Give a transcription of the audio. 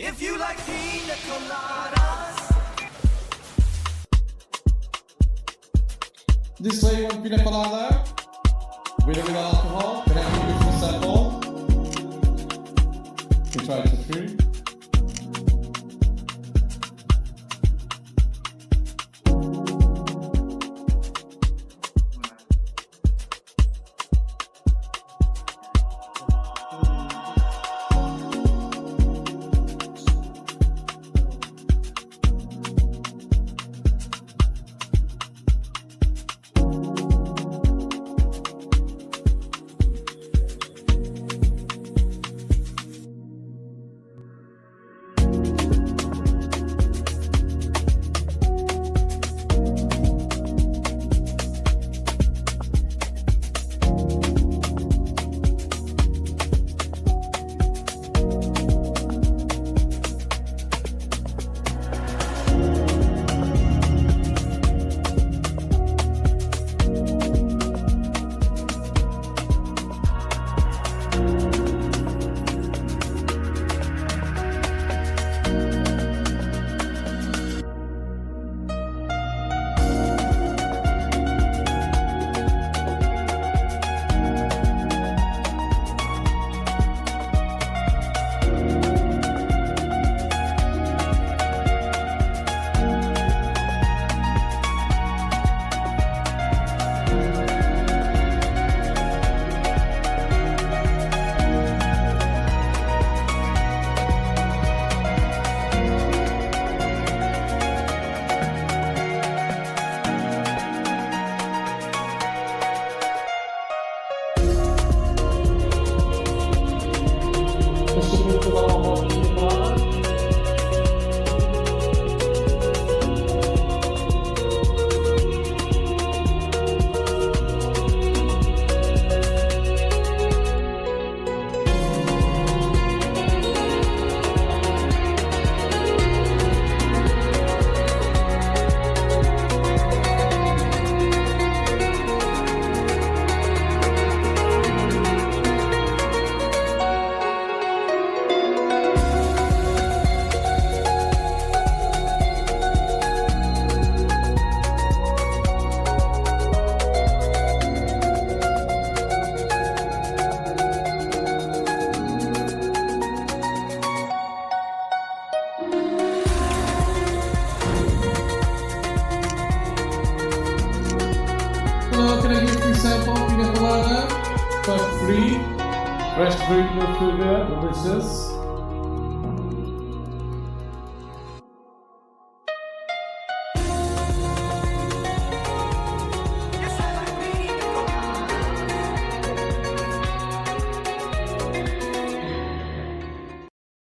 If you like pina coladas. This way, one pina colada. With or without alcohol. Can I give you a sample? You try it for free. Hello, can I give you a sample pina colada for free? Fresh fruit with sugar, delicious.